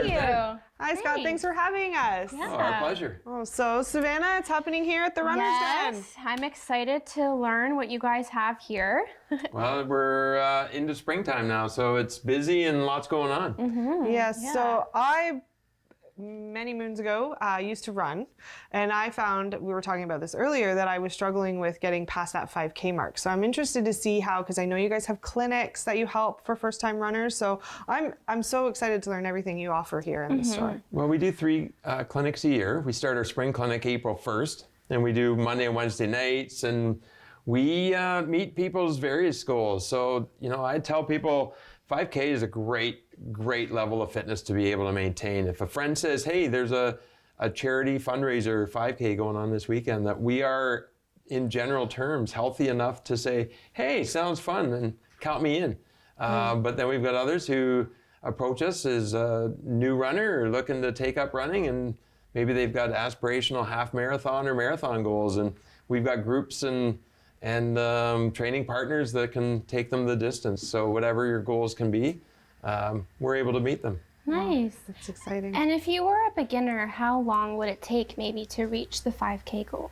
you. Hi, Scott. Thanks for having us. Yeah. Oh, our pleasure. Oh, so Savannah, it's happening here at the Runner's Den. Yes, I'm excited to learn what you guys have here. Well, we're into springtime now, so it's busy and lots going on. Yes, so I, many moons ago, used to run, and I found, we were talking about this earlier, that I was struggling with getting past that 5K mark. So I'm interested to see how, because I know you guys have clinics that you help for first-time runners, so I'm so excited to learn everything you offer here in the store. Well, we do 3 clinics a year. We start our spring clinic April 1st, and we do Monday and Wednesday nights, and we meet people's various goals. So, I tell people 5K is a great level of fitness to be able to maintain. If a friend says, hey, there's a charity fundraiser 5K going on this weekend, that we are, in general terms, healthy enough to say, hey, sounds fun, and count me in. But then we've got others who approach us as a new runner or looking to take up running, and maybe they've got aspirational half marathon or marathon goals, and we've got groups and training partners that can take them the distance. So whatever your goals can be, we're able to meet them. Nice. That's exciting. And if you were a beginner, how long would it take maybe to reach the 5K goal?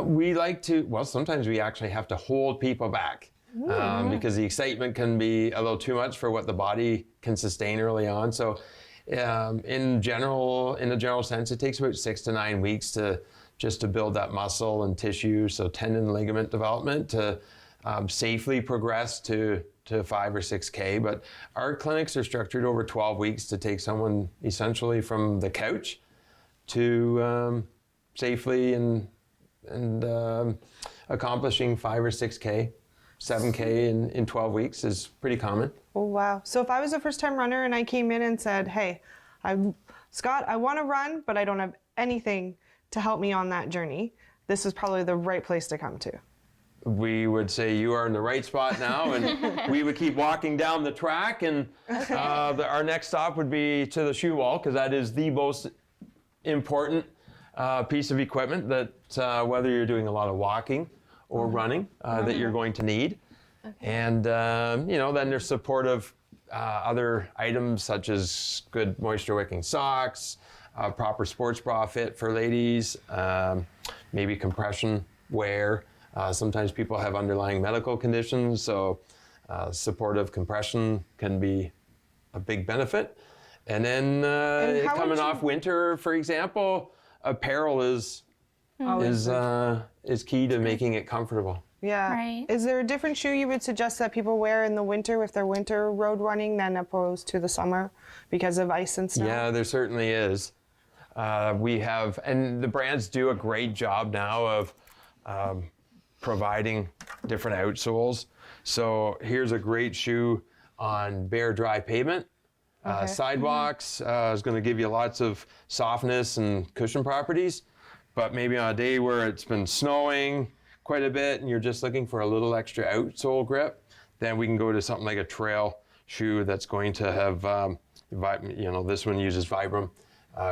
We like to, well, sometimes we actually have to hold people back because the excitement can be a little too much for what the body can sustain early on. So in a general sense, it takes about 6 to 9 weeks to build that muscle and tissue, so tendon and ligament development, to safely progress to 5 or 6K. But our clinics are structured over 12 weeks to take someone essentially from the couch to safely and accomplishing 5 or 6K. 7K in 12 weeks is pretty common. Oh, wow. So if I was a first-time runner and I came in and said, hey, Scott, I want to run, but I don't have anything to help me on that journey, this is probably the right place to come to. We would say you are in the right spot now, and we would keep walking down the track, and our next stop would be to the shoe wall, because that is the most important piece of equipment that whether you're doing a lot of walking or running that you're going to need. Okay. And then there's supportive other items such as good moisture wicking socks, proper sports bra fit for ladies, maybe compression wear. Sometimes people have underlying medical conditions, so supportive compression can be a big benefit. And then coming off winter, for example, apparel is key to making it comfortable. Yeah. Right. Is there a different shoe you would suggest that people wear in the winter if they're winter road running than opposed to the summer because of ice and snow? Yeah, there certainly is. We have, and the brands do a great job now of providing different outsoles. So here's a great shoe on bare, dry pavement. Sidewalks is going to give you lots of softness and cushion properties. But maybe on a day where it's been snowing quite a bit and you're just looking for a little extra outsole grip, then we can go to something like a trail shoe that's going to have, this one uses Vibram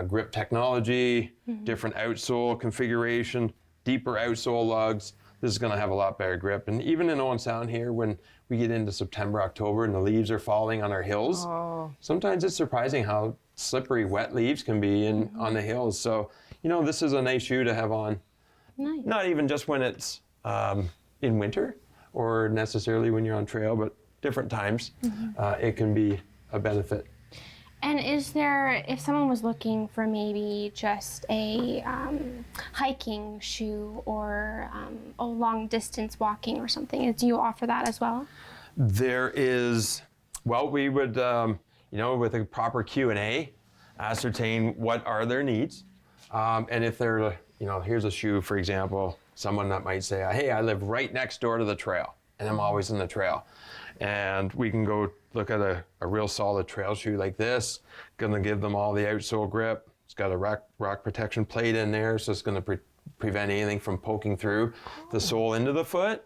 grip technology, different outsole configuration, deeper outsole lugs. This is going to have a lot better grip. And even in Owen Sound here, when we get into September, October, and the leaves are falling on our hills, sometimes it's surprising how slippery wet leaves can be on the hills. So, this is a nice shoe to have on. Nice. Not Not even just when it's in winter or necessarily when you're on trail, but different times it can be a benefit. And is there, if someone was looking for maybe just a hiking shoe or a long distance walking or something, do you offer that as well? There is, we would, with a proper Q&A, ascertain what are their needs. And if they're, here's a shoe, for example, someone that might say, hey, I live right next door to the trail and I'm always in the trail. And we can go look at a real solid trail shoe like this. Going to give them all the outsole grip. It's got a rock protection plate in there, so it's going to prevent anything from poking through the sole into the foot.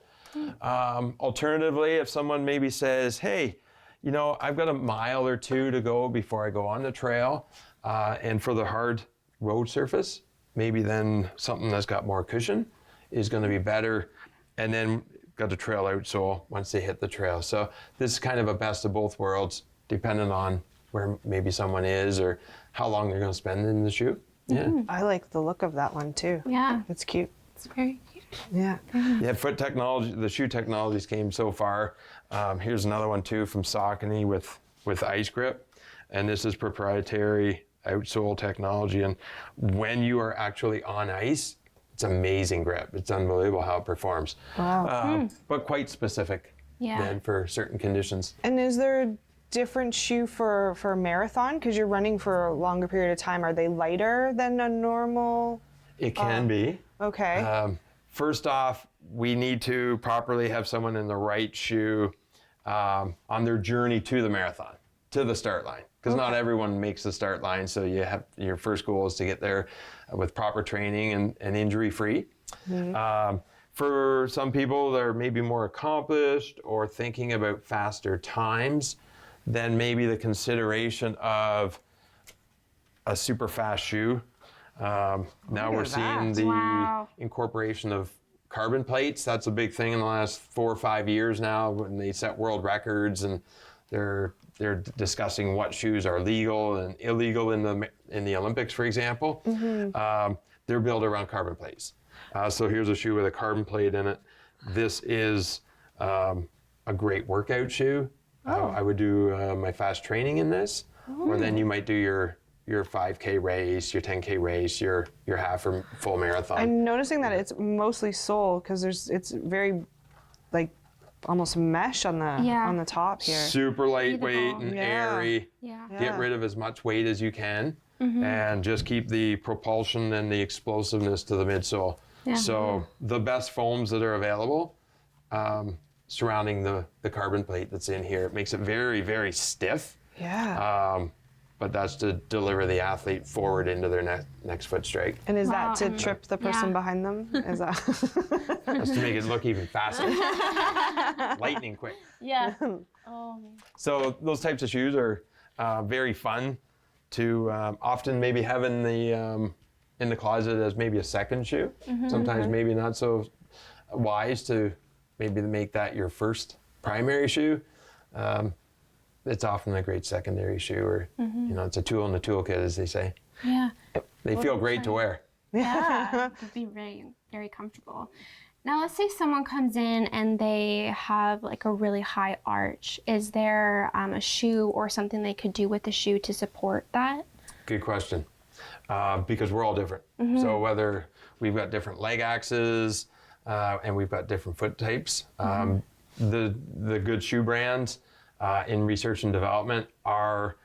Alternatively, if someone maybe says, hey, I've got a mile or two to go before I go on the trail, and for the hard road surface, maybe then something that's got more cushion is going to be better. And then got a trail outsole once they hit the trail. So this is kind of a best of both worlds, depending on where maybe someone is or how long they're going to spend in the shoe. Yeah. I like the look of that one too. Yeah. It's cute. It's very cute. Yeah. Yeah, foot technology, the shoe technologies came so far. Here's another one too from Saucony with ice grip. And this is proprietary outsole technology. And when you are actually on ice, it's amazing grip. It's unbelievable how it performs. Wow. But quite specific then for certain conditions. And is there a different shoe for a marathon? Because you're running for a longer period of time. Are they lighter than a normal? It can be. Okay. First off, we need to properly have someone in the right shoe on their journey to the marathon, to the start line. Because not everyone makes the start line, so you have your first goal is to get there with proper training and injury-free. For some people that are maybe more accomplished or thinking about faster times, then maybe the consideration of a super fast shoe. Now we're seeing the incorporation of carbon plates. That's a big thing in the last 4 or 5 years now when they set world records and they're discussing what shoes are legal and illegal in the Olympics, for example. They're built around carbon plates. So here's a shoe with a carbon plate in it. This is a great workout shoe. I would do my fast training in this, or then you might do your 5K race, your 10K race, your half or full marathon. I'm noticing that it's mostly sole because it's very like almost mesh on the top here. Super lightweight and Yeah. airy. Yeah. Get rid of as much weight as you can and just keep the propulsion and the explosiveness to the midsole. So the best foams that are available surrounding the carbon plate that's in here, it makes it very, very stiff. Yeah. But that's to deliver the athlete forward into their next foot strike. And is that to trip the person behind them? Is that? That's to make it look even faster. Lightning quick. Yeah. So those types of shoes are very fun to often maybe have in the closet as maybe a second shoe. Sometimes maybe not so wise to maybe make that your first primary shoe. It's often a great secondary shoe, or it's a tool in the toolkit, as they say. Yeah. They feel great to wear. Yeah. It could be very, very comfortable. Now, let's say someone comes in and they have like a really high arch. Is there a shoe or something they could do with the shoe to support that? Good question. Because we're all different. So whether we've got different leg axes and we've got different foot types, the good shoe brands in research and development are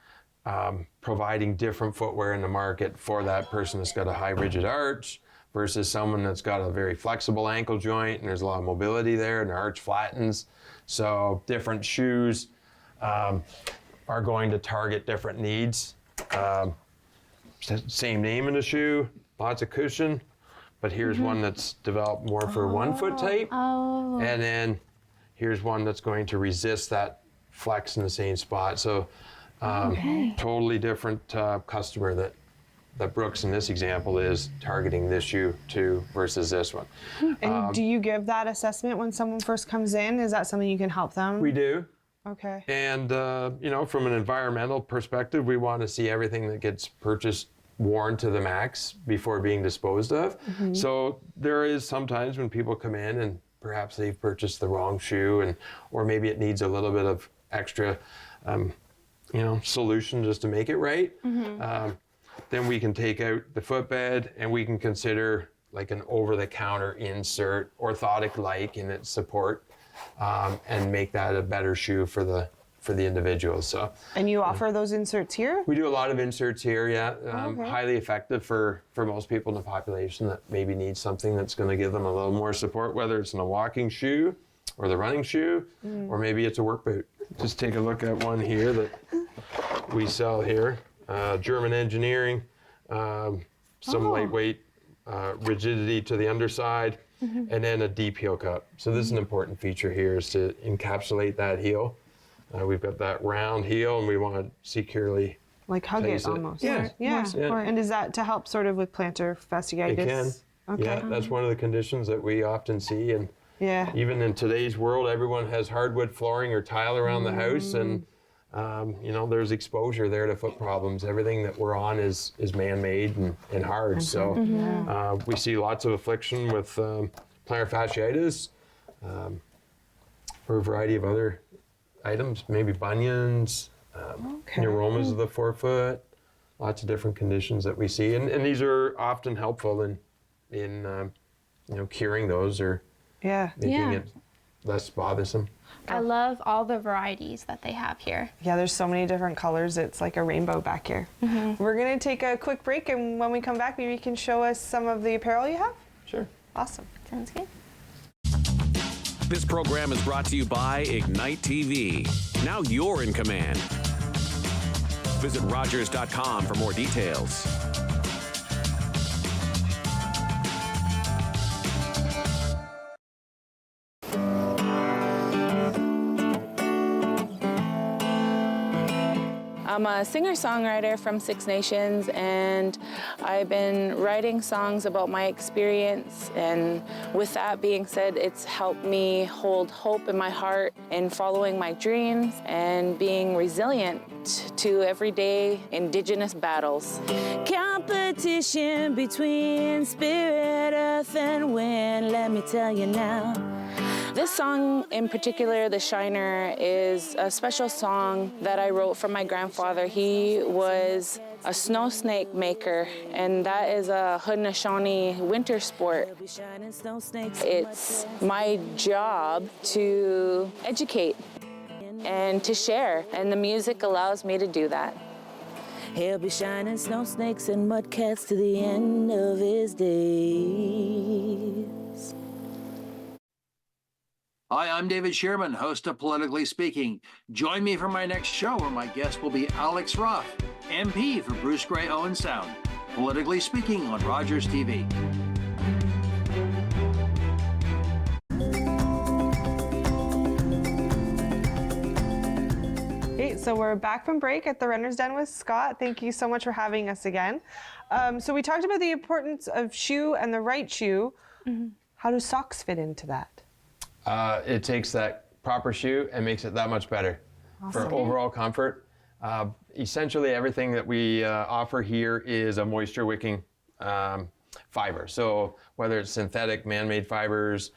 providing different footwear in the market for that person that's got a high rigid arch versus someone that's got a very flexible ankle joint and there's a lot of mobility there and the arch flattens. So different shoes are going to target different needs. Same name in the shoe, lots of cushion, but here's one that's developed more for 1 foot type. And then here's one that's going to resist that flex in the same spot. So totally different customer that Brooks in this example is targeting this shoe to versus this one. And do you give that assessment when someone first comes in? Is that something you can help them? We do. Okay. And from an environmental perspective, we want to see everything that gets purchased worn to the max before being disposed of. So there is sometimes when people come in and perhaps they've purchased the wrong shoe or maybe it needs a little bit of extra solution just to make it right. Then we can take out the footbed and we can consider like an over-the-counter insert, orthotic-like in its support, and make that a better shoe for the individual. So. And you offer those inserts here? We do a lot of inserts here, yeah. Highly effective for most people in the population that maybe need something that's going to give them a little more support, whether it's in a walking shoe or the running shoe, or maybe it's a work boot. Just take a look at one here that we sell here. German engineering, some lightweight rigidity to the underside, and then a deep heel cup. So this is an important feature here is to encapsulate that heel. We've got that round heel and we want to securely like hug place it almost. Yeah. Yeah. Yeah. And is that to help sort of with plantar fasciitis? It can. Okay. Yeah, that's one of the conditions that we often see. And Yeah. even in today's world, everyone has hardwood flooring or tile around the house. And there's exposure there to foot problems. Everything that we're on is man-made and hard. So we see lots of affliction with plantar fasciitis, for a variety of other items, maybe bunions, neuromas of the forefoot, lots of different conditions that we see. And these are often helpful in curing those or making it less bothersome. I love all the varieties that they have here. Yeah, there's so many different colors. It's like a rainbow back here. We're going to take a quick break, and when we come back, maybe you can show us some of the apparel you have? Sure. Awesome. Sounds good. This program is brought to you by Ignite TV. Now you're in command. Visit Rogers.com for more details. I'm a singer-songwriter from Six Nations, and I've been writing songs about my experience, and with that being said, it's helped me hold hope in my heart in following my dreams and being resilient to everyday Indigenous battles. Competition between spirit, earth, and wind, let me tell you now. This song in particular, The Shiner, is a special song that I wrote for my grandfather. He was a snow snake maker, and that is a Haudenosaunee winter sport. It's my job to educate and to share, and the music allows me to do that. He'll be shining snow snakes and mud cats to the end of his days. Hi, I'm David Sherman, host of Politically Speaking. Join me for my next show where my guest will be Alex Roth, MP for Bruce Grey Owen Sound. Politically Speaking on Rogers TV. Okay, so we're back from break at the Runner's Den with Scott. Thank you so much for having us again. So we talked about the importance of shoe and the right shoe. How do socks fit into that? It takes that proper shoe and makes it that much better for overall comfort. Essentially, everything that we offer here is a moisture wicking fiber. So whether it's synthetic man-made fibers,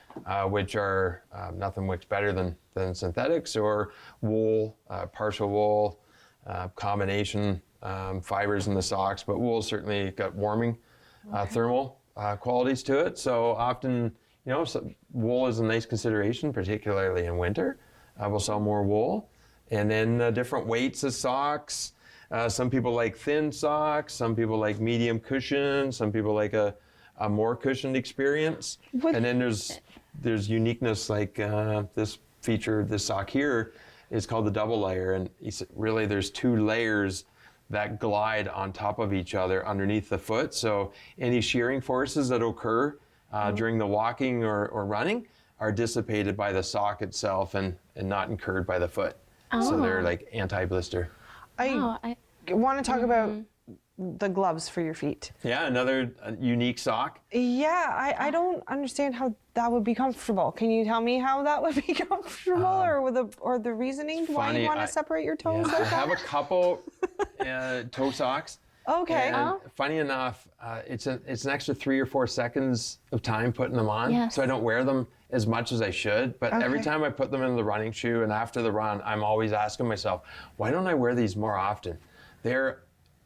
which are nothing wicks better than synthetics, or wool, partial wool, combination fibers in the socks, but wool's certainly got warming thermal qualities to it. So often, so wool is a nice consideration, particularly in winter. We'll sell more wool. And then different weights of socks. Some people like thin socks. Some people like medium cushion. Some people like a more cushioned experience. And then there's uniqueness, like this sock here is called the double layer. And really there's two layers that glide on top of each other underneath the foot. So any shearing forces that occur during the walking or running are dissipated by the sock itself and not incurred by the foot. So they're like anti-blister. I want to talk about the gloves for your feet. Yeah, another unique sock. Yeah, I don't understand how that would be comfortable. Can you tell me how that would be comfortable, or the reasoning why you want to separate your toes like I that? have a couple toe socks. Okay. And funny enough, it's an extra 3 or 4 seconds of time putting them on, so I don't wear them as much as I should. But every time I put them in the running shoe and after the run, I'm always asking myself, why don't I wear these more often? They're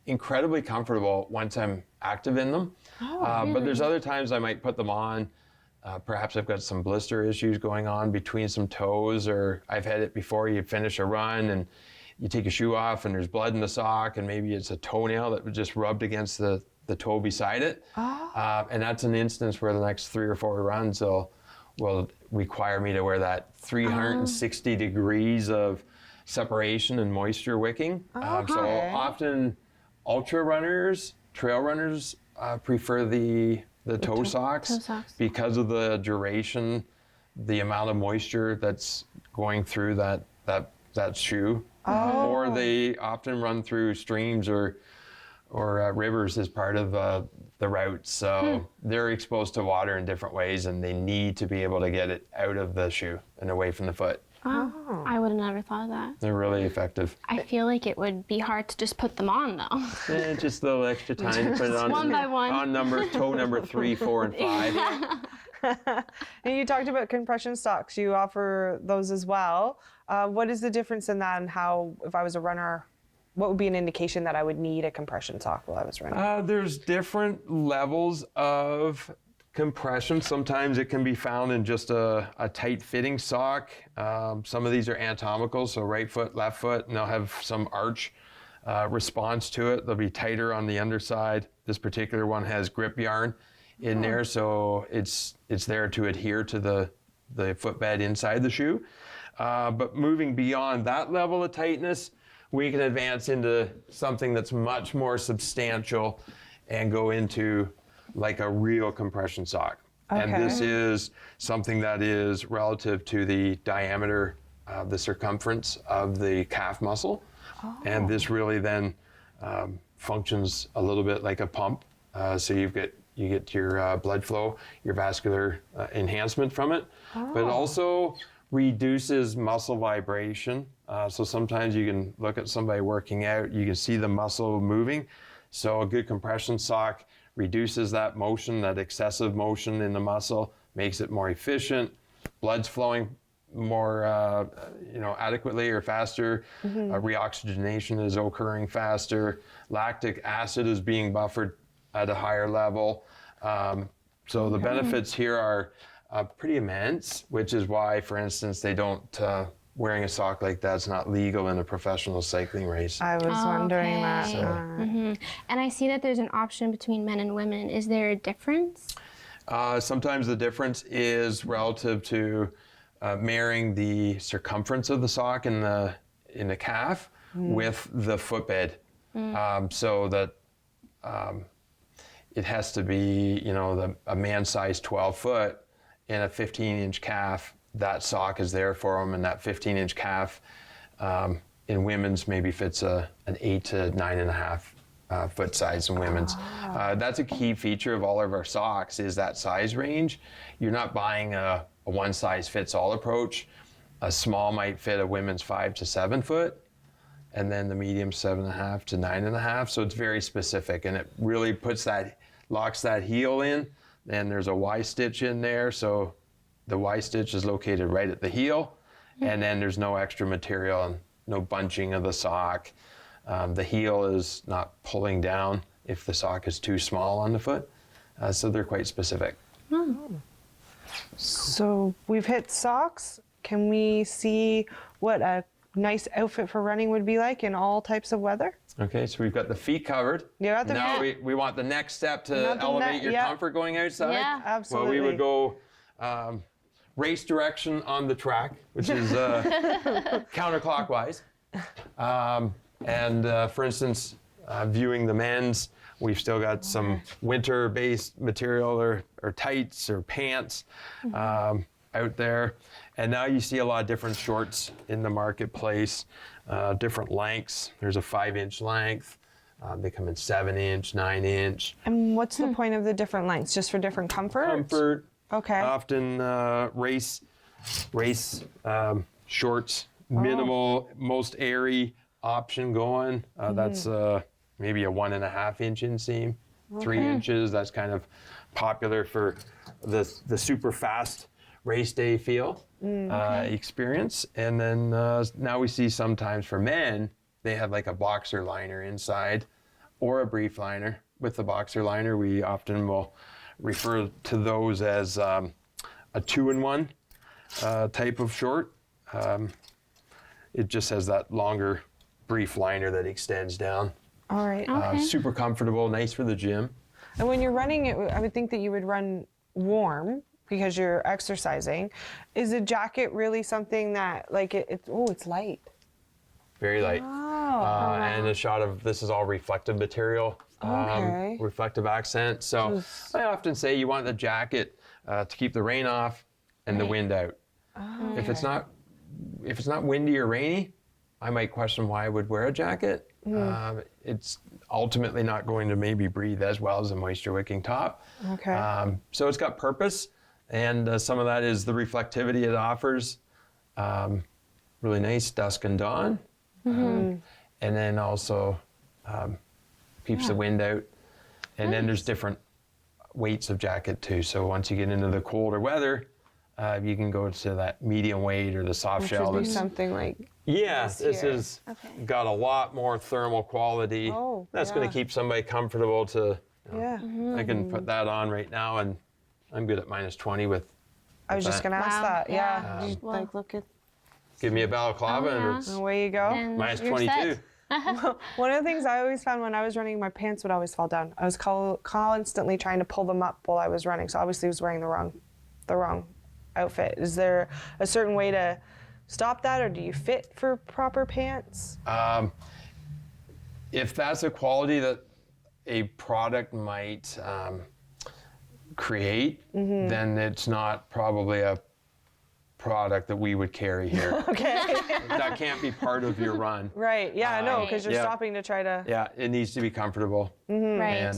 incredibly comfortable once I'm active in them. But there's other times I might put them on. Perhaps I've got some blister issues going on between some toes, or I've had it before. You finish a run and you take a shoe off and there's blood in the sock, and maybe it's a toenail that was just rubbed against the toe beside it. And that's an instance where the next 3 or 4 runs will require me to wear that 360 degrees of separation and moisture wicking. So often ultra runners, trail runners prefer the toe socks because of the duration, the amount of moisture that's going through that shoe. Or they often run through streams or rivers as part of the route. So they're exposed to water in different ways, and they need to be able to get it out of the shoe and away from the foot. Wow. I would have never thought of that. They're really effective. I feel like it would be hard to just put them on, though. Just a little extra time to put it on. One by one. On toe number 3, 4, and 5. And you talked about compression socks. You offer those as well. What is the difference in that, and how, if I was a runner, what would be an indication that I would need a compression sock while I was running? There's different levels of compression. Sometimes it can be found in just a tight fitting sock. Some of these are anatomical, so right foot, left foot, and they'll have some arch response to it. They'll be tighter on the underside. This particular one has grip yarn in there, so it's there to adhere to the footbed inside the shoe. But moving beyond that level of tightness, we can advance into something that's much more substantial and go into like a real compression sock. Okay. And this is something that is relative to the diameter, the circumference of the calf muscle. And this really then functions a little bit like a pump. So you get your blood flow, your vascular enhancement from it, but it also reduces muscle vibration. So sometimes you can look at somebody working out, you can see the muscle moving. So a good compression sock reduces that motion, that excessive motion in the muscle, makes it more efficient, blood's flowing more adequately or faster, reoxygenation is occurring faster, lactic acid is being buffered at a higher level. So the benefits here are pretty immense, which is why, for instance, they don't, wearing a sock like that's not legal in a professional cycling race. I was wondering that. And I see that there's an option between men and women. Is there a difference? Sometimes the difference is relative to marrying the circumference of the sock in the calf with the footbed, so that it has to be, a man size 12 foot and a 15-inch calf. That sock is there for them, and that 15-inch calf in women's maybe fits an 8 to 9.5 foot size in women's. That's a key feature of all of our socks, is that size range. You're not buying a one size fits all approach. A small might fit a women's 5 to 7 foot, and then the medium 7.5 to 9.5. So it's very specific, and it really locks that heel in. And there's a Y stitch in there, so the Y stitch is located right at the heel, and then there's no extra material and no bunching of the sock. The heel is not pulling down if the sock is too small on the foot, so they're quite specific. So we've hit socks. Can we see what a nice outfit for running would be like in all types of weather? Okay, so we've got the feet covered. You got the now feet. we want the next step to elevate your comfort going outside. Yeah. Absolutely. Well, we would go race direction on the track, which is counterclockwise. For instance, viewing the men's, we've still got some winter-based material or tights or pants out there. And now you see a lot of different shorts in the marketplace, different lengths. There's a 5-inch length. They come in 7-inch, 9-inch. And what's the point of the different lengths? Just for different comfort? Comfort. Okay. Often race shorts, minimal, most airy option going. That's maybe a 1.5-inch inseam, 3 inches. That's kind of popular for the super fast race day feel experience. And then now we see sometimes for men, they have like a boxer liner inside or a brief liner. With the boxer liner, we often will refer to those as a 2-in-1 type of short. It just has that longer brief liner that extends down. All right. Super comfortable, nice for the gym. And when you're running, I would think that you would run warm because you're exercising. Is a jacket really something that, like, it's light? Very light. And a shot of, this is all reflective material, reflective accent. So I often say you want the jacket to keep the rain off and the wind out. If it's not windy or rainy, I might question why I would wear a jacket. It's ultimately not going to maybe breathe as well as a moisture wicking top. So it's got purpose, and some of that is the reflectivity it offers. really nice, dusk and dawn. And then also keeps the wind out. And then there's different weights of jacket too. So once you get into the colder weather, you can go to that medium weight or the soft shell. Should be something like This here. is got a lot more thermal quality. That's going to keep somebody comfortable to, I can put that on right now and I'm good at -20 with I was just that. going to ask Wow. that. Yeah. You, like, look at Give me a balaclava and it's away you go. And minus you're 22. set. One of the things I always found when I was running, my pants would always fall down. I was constantly trying to pull them up while I was running. So obviously I was wearing the wrong outfit. Is there a certain way to stop that, or do you fit for proper pants? If that's a quality that a product might create, then it's not probably a product that we would carry here. Okay. That can't be part of your run. Right. Yeah, I know, because you're Yeah. stopping to try to. Yeah, it needs to be comfortable. Right.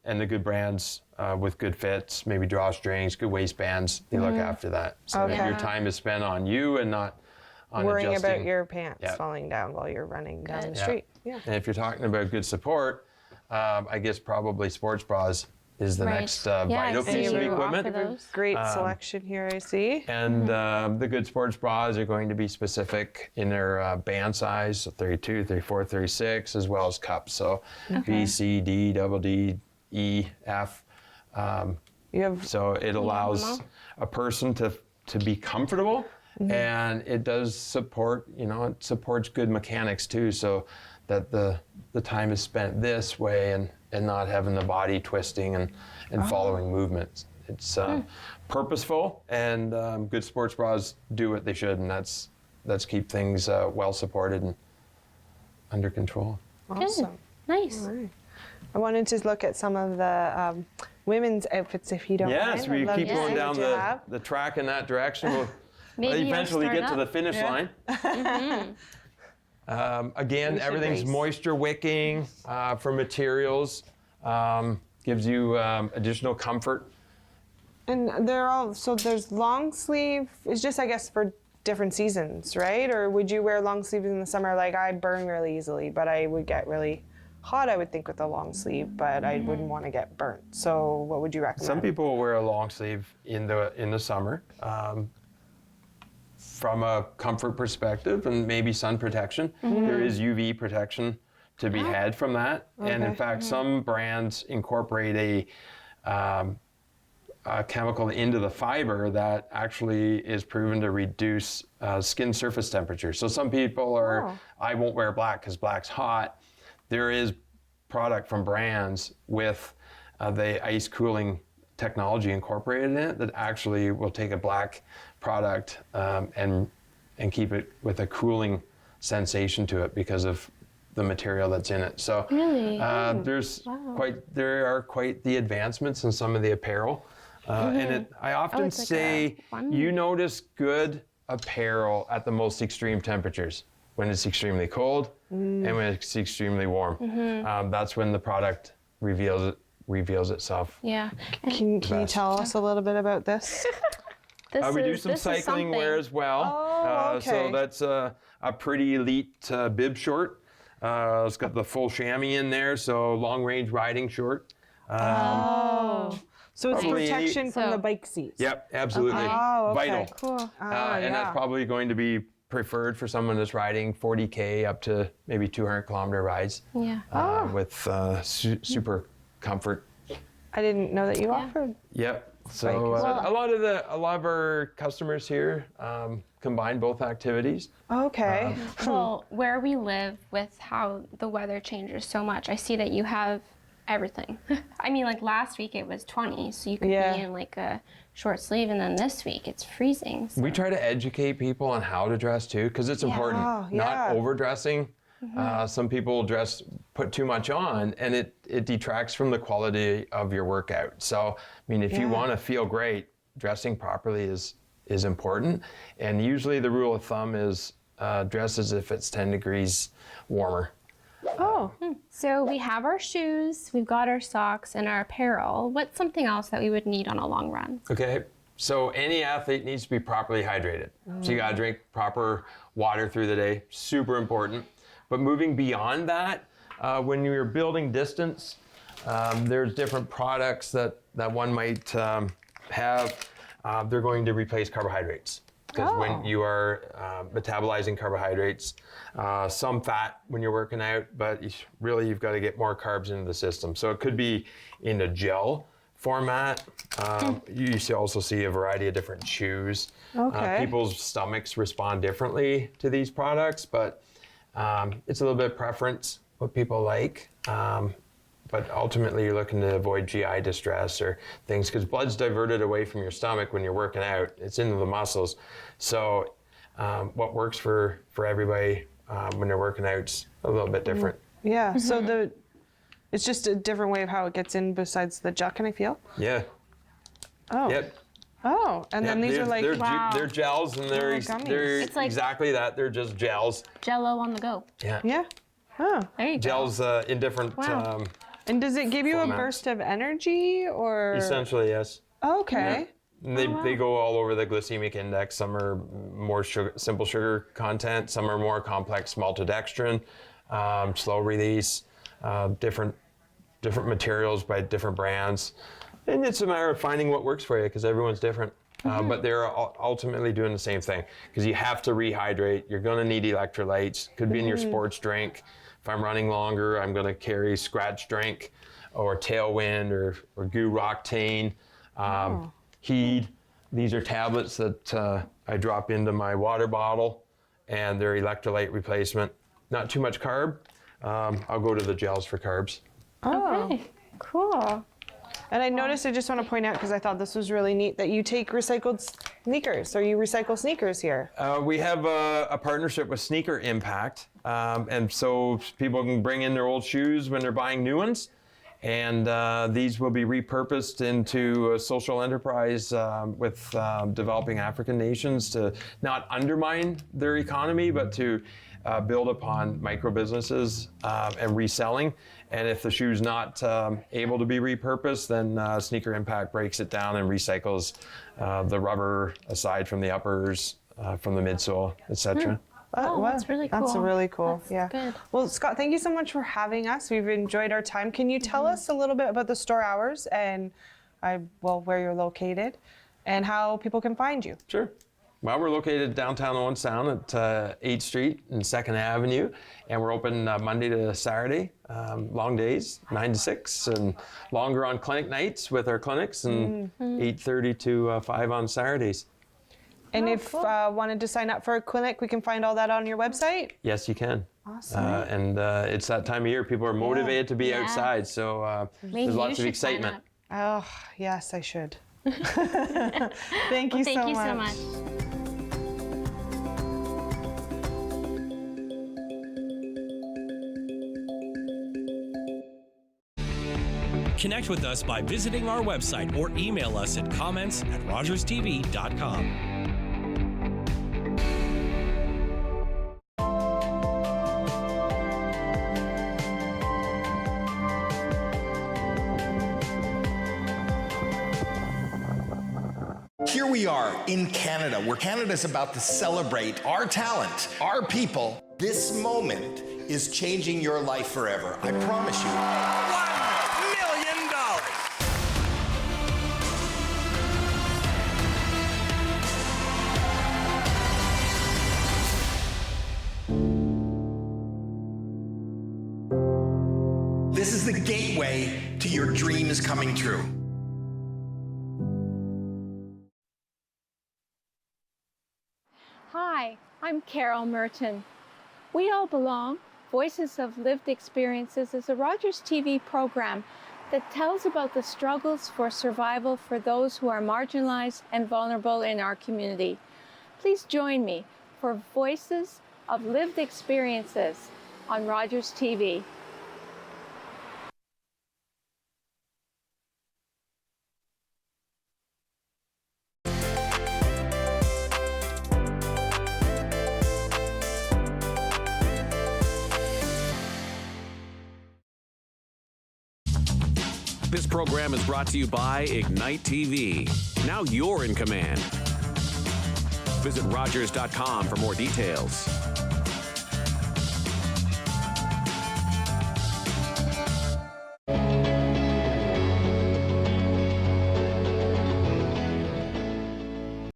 And the good brands with good fits, maybe drawstrings, good waistbands, they look after that. So that Okay. your time is spent on you and not on Worrying adjusting. about your pants Yeah. falling down while you're running down the Good. street. Yeah. And if you're talking about good support, I guess probably sports bras is the Right. next Yeah, I vital see piece of you equipment. offer those. Great selection here, I see. And the good sports bras are going to be specific in their band size, so 32, 34, 36, as well as cups. So B, C, D, double D, E, F. You have So it allows a person to be comfortable, and it does support, it supports good mechanics too, so that the time is spent this way and not having the body twisting and following movements. It's purposeful, and good sports bras do what they should, and that's keep things well supported and under control. awesome. Nice. All right. I wanted to look at some of the women's outfits, if you don't mind. Yes, we I'd love keep to going see down what you have. the track in that direction. We'll Maybe you'll eventually start get to the up. finish line. Again, We should everything's race. moisture wicking for materials. Gives you additional comfort. And they're all, so there's long sleeve, it's just, I guess, for different seasons, right? Or would you wear long sleeves in the summer? Like, I burn really easily, but I would get really hot, I would think, with a long sleeve, but I wouldn't want to get burnt. So what would you recommend? Some people will wear a long sleeve in the summer from a comfort perspective and maybe sun protection. There is UV protection to be had from that. And in fact, some brands incorporate a chemical into the fiber that actually is proven to reduce skin surface temperature. So some people are, I won't wear black because black's hot. There is product from brands with the ice cooling technology incorporated in it that actually will take a black product and keep it with a cooling sensation to it because of the material that's in it. So Really? there are quite the advancements in some of the apparel. And I often it's like say, a fun- you notice good apparel at the most extreme temperatures, when it's extremely cold and when it's extremely warm. That's when the product reveals itself. Yeah. Can you Best. tell us a little bit about this? We do some this is cycling wear something. as well. Oh, okay. So that's a pretty elite bib short. It's got the full chamois in there, so long range riding short. So it's Probably- protection from So- the bike seats. Yep, absolutely. Oh, okay. Vital. Cool. And that's probably going to be preferred for someone that's riding 40K up to maybe 200 kilometer rides Yeah. with super comfort. I didn't know that you offered. Yep. So a lot of our customers here combine both activities. Okay. Well, where we live with how the weather changes so much, I see that you have everything. I mean, like last week it was 20, so you could Yeah. be in like a short sleeve, and then this week it's freezing. So. We try to educate people on how to dress too, because it's important. Oh, yeah. Not overdressing. Some people put too much on, and it detracts from the quality of your workout. So, I mean, if you want to feel great, dressing properly is important. And usually the rule of thumb is dress as if it's 10 degrees warmer. Oh. So we have our shoes, we've got our socks and our apparel. What's something else that we would need on a long run? Okay. So any athlete needs to be properly hydrated. So you gotta drink proper water through the day, super important. But moving beyond that, when you're building distance, there's different products that one might have. They're going to replace carbohydrates. Because when you are metabolizing carbohydrates, some fat when you're working out, but you've got to get more carbs into the system. So it could be in a gel format. You also see a variety of different chews. Okay. People's stomachs respond differently to these products, but it's a little bit of preference, what people like. But ultimately, you're looking to avoid GI distress or things because blood's diverted away from your stomach when you're working out. It's into the muscles. So what works for everybody when they're working out's a little bit different. Yeah. So it's just a different way of how it gets in besides the gel. Can I feel? Yeah. Oh. Yep. Oh, and then these are like they're gels and they're gummies. It's like exactly that. They're just gels. Jello on the go. Yeah. Yeah. Oh. There you go. Gels in different. Wow. And does it give you a formats. burst of energy or? Essentially, yes. Okay. And they go all over the glycemic index. Some are more simple sugar content. Some are more complex maltodextrin, slow release, different materials by different brands. And it's a matter of finding what works for you because everyone's different. But they're ultimately doing the same thing because you have to rehydrate. You're going to need electrolytes. Could be in your sports drink. If I'm running longer, I'm going to carry Scratch Drink or Tailwind or Goo Roctane. Heed. These are tablets that I drop into my water bottle and they're electrolyte replacement. Not too much carb. I'll go to the gels for carbs. Okay, cool. And I noticed, I just want to point out, because I thought this was really neat, that you take recycled sneakers. So you recycle sneakers here. We have a partnership with Sneaker Impact. And so people can bring in their old shoes when they're buying new ones. And these will be repurposed into a social enterprise with developing African nations to not undermine their economy, but to build upon micro businesses and reselling. And if the shoe's not able to be repurposed, then Sneaker Impact breaks it down and recycles the rubber aside from the uppers, from the midsole, etc. Oh, wow. that's really cool. That's really cool. That's good. Well, Scott, thank you so much for having us. We've enjoyed our time. Can you tell us a little bit about the store hours and where you're located and how people can find you? Sure. Well, we're located downtown Owen Sound at 8th Street and 2nd Avenue, and we're open Monday to Saturday, long days, 9 to 6, and longer on clinic nights with our clinics, and 8:30 to 5 on Saturdays. And if wanted to sign up for a clinic, we can find all that on your website? Yes, you can. Awesome. And it's that time of year. People are motivated to be outside, so Maybe there's you lots of should sign excitement. up. Oh, yes, I should. Thank you Thank so you much. so much. Connect with us by visiting our website or email us at comments@rogerstv.com. Here we are in Canada, where Canada's about to celebrate our talent, our people. This moment is changing your life forever. I promise you. $1 million. This is the gateway to your dreams coming true. Hi, I'm Carol Merton. We All Belong, Voices of Lived Experiences is a Rogers TV program that tells about the struggles for survival for those who are marginalized and vulnerable in our community. Please join me for Voices of Lived Experiences on Rogers TV. This program is brought to you by Ignite TV. Now you're in command. Visit Rogers.com for more details.